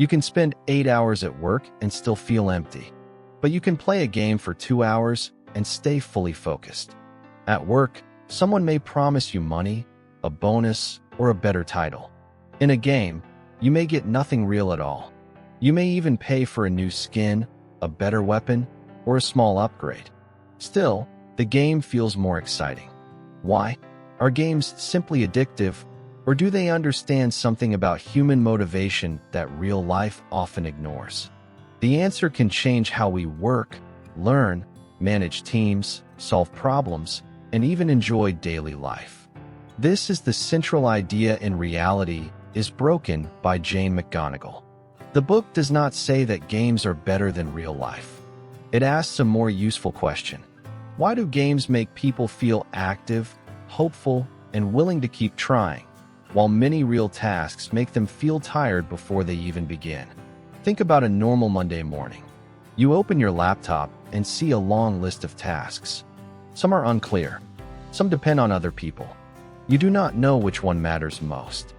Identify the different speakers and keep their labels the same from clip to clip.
Speaker 1: You can spend 8 hours at work and still feel empty. But you can play a game for 2 hours and stay fully focused. At work, someone may promise you money, a bonus, or a better title. In a game, you may get nothing real at all. You may even pay for a new skin, a better weapon, or a small upgrade. Still, the game feels more exciting. Why? Are games simply addictive, or do they understand something about human motivation that real life often ignores? The answer can change how we work, learn, manage teams, solve problems, and even enjoy daily life. This is the central idea in Reality is Broken by Jane McGonigal. The book does not say that games are better than real life. It asks a more useful question. Why do games make people feel active, hopeful, and willing to keep trying, while many real tasks make them feel tired before they even begin? Think about a normal Monday morning. You open your laptop and see a long list of tasks. Some are unclear. Some depend on other people. You do not know which one matters most.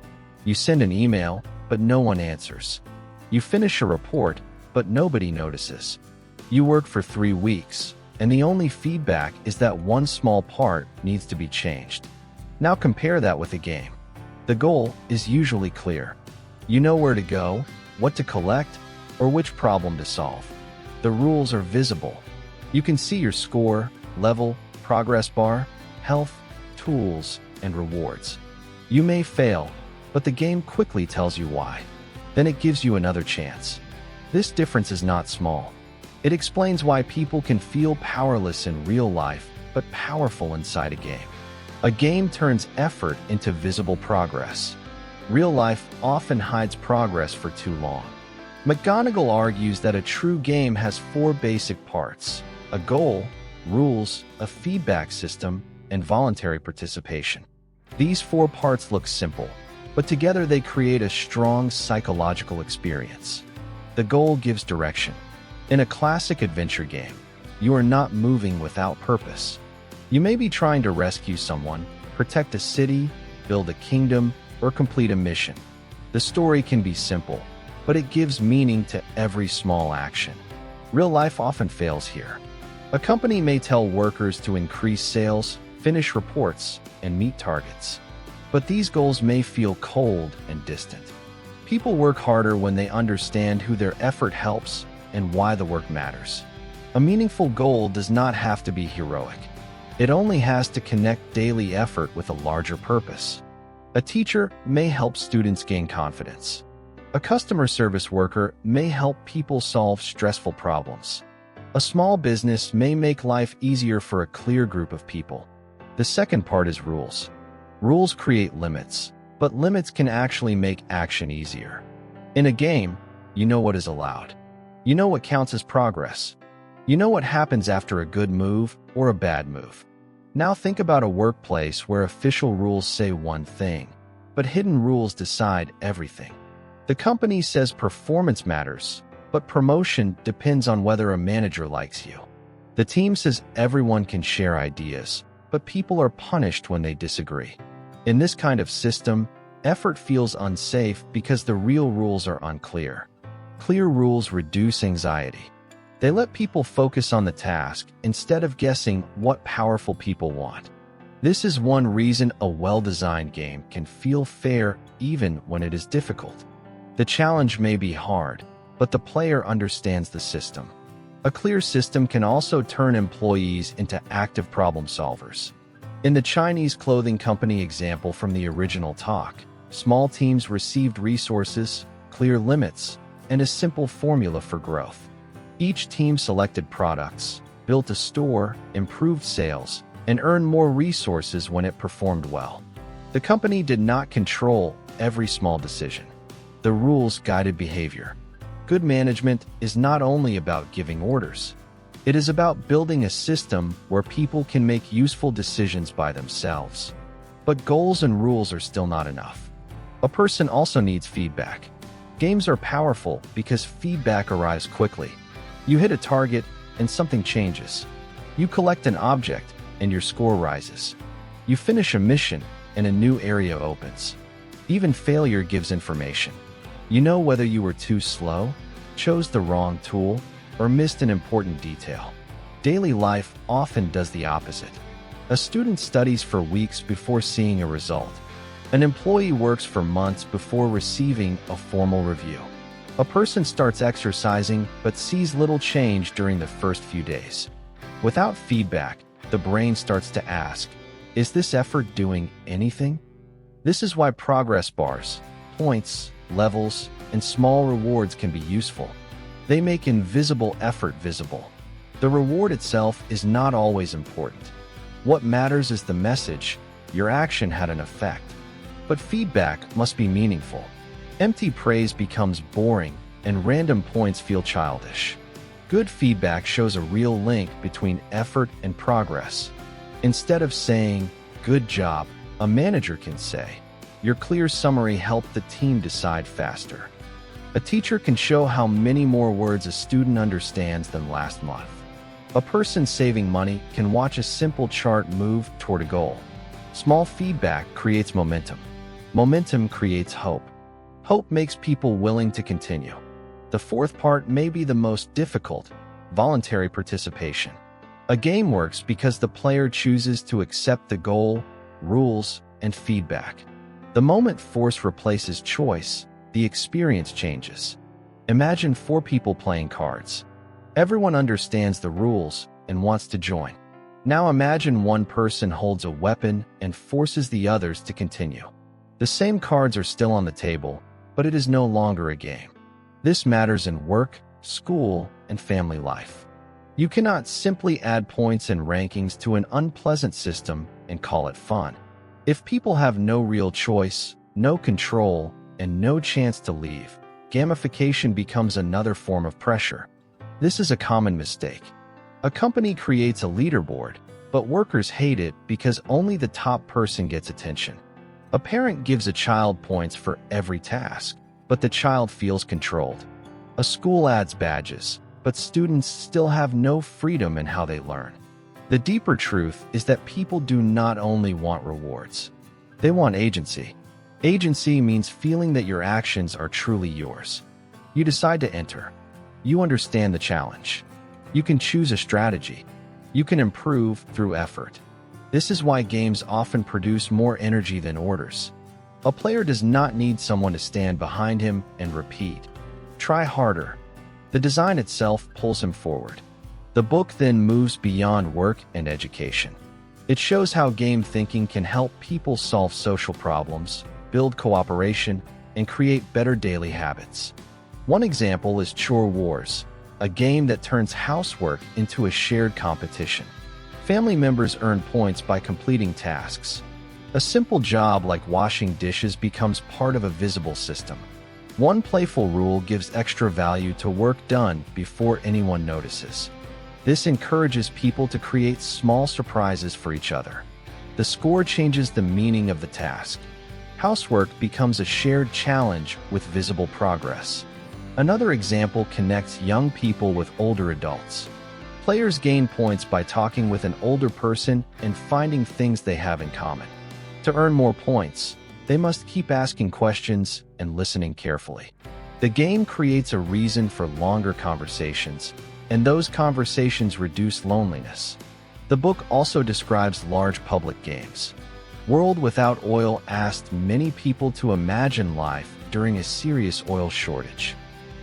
Speaker 1: You send an email, but no one answers. You finish a report, but nobody notices. You work for 3 weeks, and the only feedback is that one small part needs to be changed. Now compare that with a game. The goal is usually clear. You know where to go, what to collect, or which problem to solve. The rules are visible. You can see your score, level, progress bar, health, tools, and rewards. You may fail, but the game quickly tells you why. Then it gives you another chance. This difference is not small. It explains why people can feel powerless in real life, but powerful inside a game. A game turns effort into visible progress. Real life often hides progress for too long. McGonigal argues that a true game has 4 basic parts: a goal, rules, a feedback system, and voluntary participation. These 4 parts look simple, but together they create a strong psychological experience. The goal gives direction. In a classic adventure game, you are not moving without purpose. You may be trying to rescue someone, protect a city, build a kingdom, or complete a mission. The story can be simple, but it gives meaning to every small action. Real life often fails here. A company may tell workers to increase sales, finish reports, and meet targets. But these goals may feel cold and distant. People work harder when they understand who their effort helps and why the work matters. A meaningful goal does not have to be heroic. It only has to connect daily effort with a larger purpose. A teacher may help students gain confidence. A customer service worker may help people solve stressful problems. A small business may make life easier for a clear group of people. The second part is rules. Rules create limits, but limits can actually make action easier. In a game, you know what is allowed. You know what counts as progress. You know what happens after a good move or a bad move. Now think about a workplace where official rules say one thing, but hidden rules decide everything. The company says performance matters, but promotion depends on whether a manager likes you. The team says everyone can share ideas, but people are punished when they disagree. In this kind of system, effort feels unsafe because the real rules are unclear. Clear rules reduce anxiety. They let people focus on the task instead of guessing what powerful people want. This is one reason a well-designed game can feel fair even when it is difficult. The challenge may be hard, but the player understands the system. A clear system can also turn employees into active problem solvers. In the Chinese clothing company example from the original talk, small teams received resources, clear limits, and a simple formula for growth. Each team selected products, built a store, improved sales, and earned more resources when it performed well. The company did not control every small decision. The rules guided behavior. Good management is not only about giving orders. It is about building a system where people can make useful decisions by themselves. But goals and rules are still not enough. A person also needs feedback. Games are powerful because feedback arrives quickly. You hit a target and something changes. You collect an object and your score rises. You finish a mission and a new area opens. Even failure gives information. You know whether you were too slow, chose the wrong tool, or missed an important detail. Daily life often does the opposite. A student studies for weeks before seeing a result. An employee works for months before receiving a formal review. A person starts exercising but sees little change during the first few days. Without feedback, the brain starts to ask, is this effort doing anything? This is why progress bars, points, levels, and small rewards can be useful. They make invisible effort visible. The reward itself is not always important. What matters is the message, your action had an effect. But feedback must be meaningful. Empty praise becomes boring, and random points feel childish. Good feedback shows a real link between effort and progress. Instead of saying, "Good job," a manager can say, "Your clear summary helped the team decide faster." A teacher can show how many more words a student understands than last month. A person saving money can watch a simple chart move toward a goal. Small feedback creates momentum. Momentum creates hope. Hope makes people willing to continue. The fourth part may be the most difficult: voluntary participation. A game works because the player chooses to accept the goal, rules, and feedback. The moment force replaces choice, the experience changes. Imagine 4 people playing cards. Everyone understands the rules and wants to join. Now imagine one person holds a weapon and forces the others to continue. The same cards are still on the table, but it is no longer a game. This matters in work, school, and family life. You cannot simply add points and rankings to an unpleasant system and call it fun. If people have no real choice, no control, and no chance to leave, gamification becomes another form of pressure. This is a common mistake. A company creates a leaderboard, but workers hate it because only the top person gets attention. A parent gives a child points for every task, but the child feels controlled. A school adds badges, but students still have no freedom in how they learn. The deeper truth is that people do not only want rewards. They want agency. Agency means feeling that your actions are truly yours. You decide to enter. You understand the challenge. You can choose a strategy. You can improve through effort. This is why games often produce more energy than orders. A player does not need someone to stand behind him and repeat, "Try harder." The design itself pulls him forward. The book then moves beyond work and education. It shows how game thinking can help people solve social problems, build cooperation, and create better daily habits. One example is Chore Wars, a game that turns housework into a shared competition. Family members earn points by completing tasks. A simple job like washing dishes becomes part of a visible system. One playful rule gives extra value to work done before anyone notices. This encourages people to create small surprises for each other. The score changes the meaning of the task. Housework becomes a shared challenge with visible progress. Another example connects young people with older adults. Players gain points by talking with an older person and finding things they have in common. To earn more points, they must keep asking questions and listening carefully. The game creates a reason for longer conversations, and those conversations reduce loneliness. The book also describes large public games. World Without Oil asked many people to imagine life during a serious oil shortage.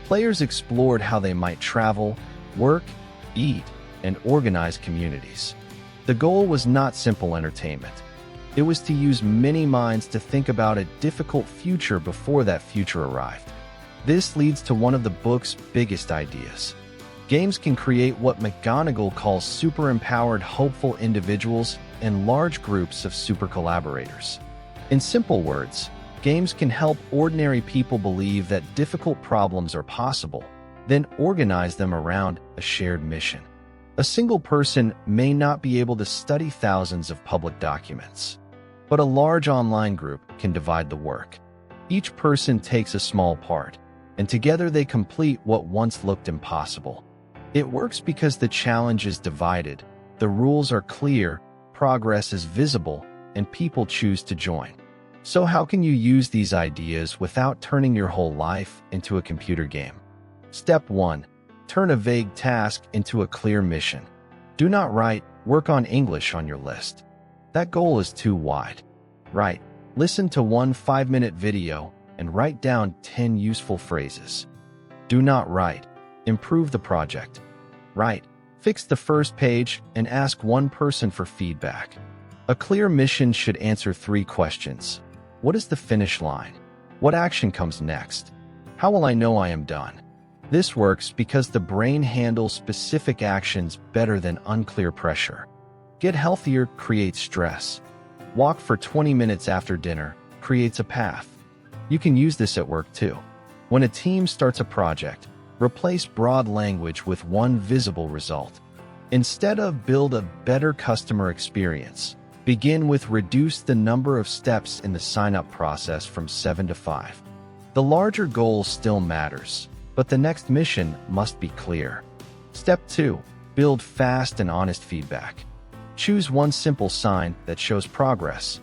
Speaker 1: Players explored how they might travel, work, eat, and organize communities. The goal was not simple entertainment. It was to use many minds to think about a difficult future before that future arrived. This leads to one of the book's biggest ideas. Games can create what McGonigal calls super-empowered, hopeful individuals and large groups of super collaborators. In simple words, games can help ordinary people believe that difficult problems are possible, then organize them around a shared mission. A single person may not be able to study thousands of public documents, but a large online group can divide the work. Each person takes a small part, and together they complete what once looked impossible. It works because the challenge is divided, the rules are clear, progress is visible, and people choose to join. So how can you use these ideas without turning your whole life into a computer game? Step 1. Turn a vague task into a clear mission. Do not write, "Work on English" on your list. That goal is too wide. Write, "Listen to one 5-minute video and write down 10 useful phrases." Do not write, "Improve the project." Write, "Fix the first page and ask one person for feedback." A clear mission should answer 3 questions. What is the finish line? What action comes next? How will I know I am done? This works because the brain handles specific actions better than unclear pressure. Get healthier creates stress. Walk for 20 minutes after dinner creates a path. You can use this at work too. When a team starts a project, replace broad language with one visible result. Instead of "build a better customer experience," begin with "reduce the number of steps in the sign-up process from 7 to 5. The larger goal still matters, but the next mission must be clear. Step 2. Build fast and honest feedback. Choose one simple sign that shows progress.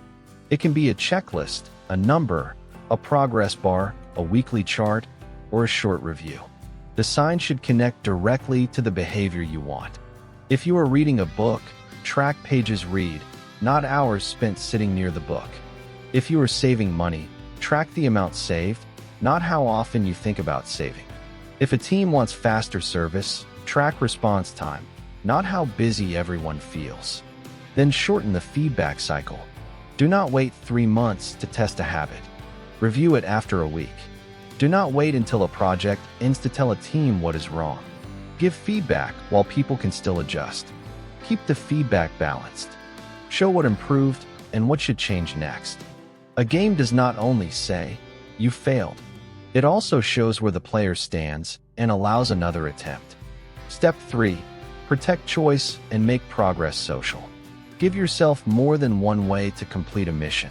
Speaker 1: It can be a checklist, a number, a progress bar, a weekly chart, or a short review. The sign should connect directly to the behavior you want. If you are reading a book, track pages read, not hours spent sitting near the book. If you are saving money, track the amount saved, not how often you think about saving. If a team wants faster service, track response time, not how busy everyone feels. Then shorten the feedback cycle. Do not wait 3 months to test a habit. Review it after a week. Do not wait until a project ends to tell a team what is wrong. Give feedback while people can still adjust. Keep the feedback balanced. Show what improved and what should change next. A game does not only say, "You failed." It also shows where the player stands and allows another attempt. Step 3. Protect choice and make progress social. Give yourself more than one way to complete a mission.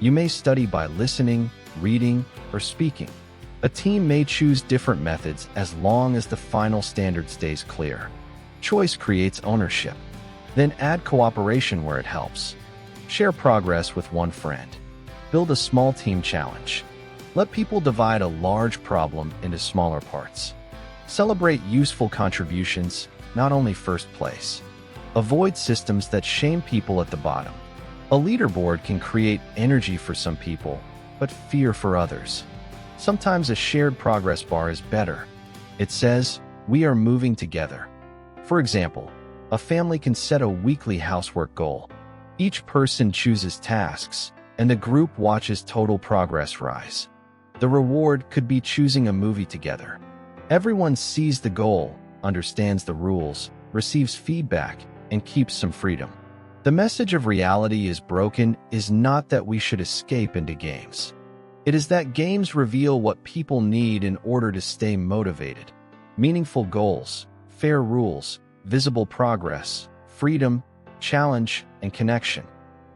Speaker 1: You may study by listening, reading, or speaking. A team may choose different methods as long as the final standard stays clear. Choice creates ownership. Then add cooperation where it helps. Share progress with one friend. Build a small team challenge. Let people divide a large problem into smaller parts. Celebrate useful contributions, not only first place. Avoid systems that shame people at the bottom. A leaderboard can create energy for some people, but fear for others. Sometimes a shared progress bar is better. It says, "We are moving together." For example, a family can set a weekly housework goal. Each person chooses tasks, and the group watches total progress rise. The reward could be choosing a movie together. Everyone sees the goal, understands the rules, receives feedback, and keeps some freedom. The message of reality is broken is not that we should escape into games. It is that games reveal what people need in order to stay motivated. Meaningful goals, fair rules, visible progress, freedom, challenge, and connection.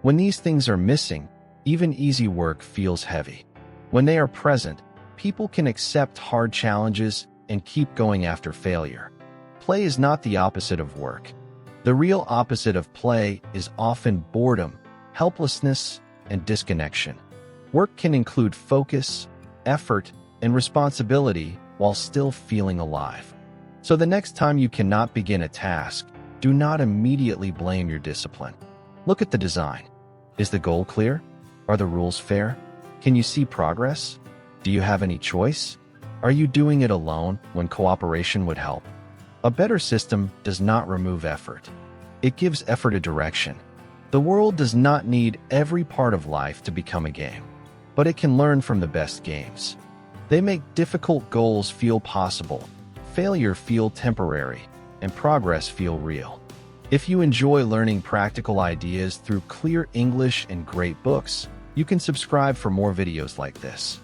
Speaker 1: When these things are missing, even easy work feels heavy. When they are present, people can accept hard challenges and keep going after failure. Play is not the opposite of work. The real opposite of play is often boredom, helplessness, and disconnection. Work can include focus, effort, and responsibility while still feeling alive. So the next time you cannot begin a task, do not immediately blame your discipline. Look at the design. Is the goal clear? Are the rules fair? Can you see progress? Do you have any choice? Are you doing it alone when cooperation would help? A better system does not remove effort. It gives effort a direction. The world does not need every part of life to become a game, but it can learn from the best games. They make difficult goals feel possible, failure feel temporary, and progress feel real. If you enjoy learning practical ideas through clear English and great books, you can subscribe for more videos like this.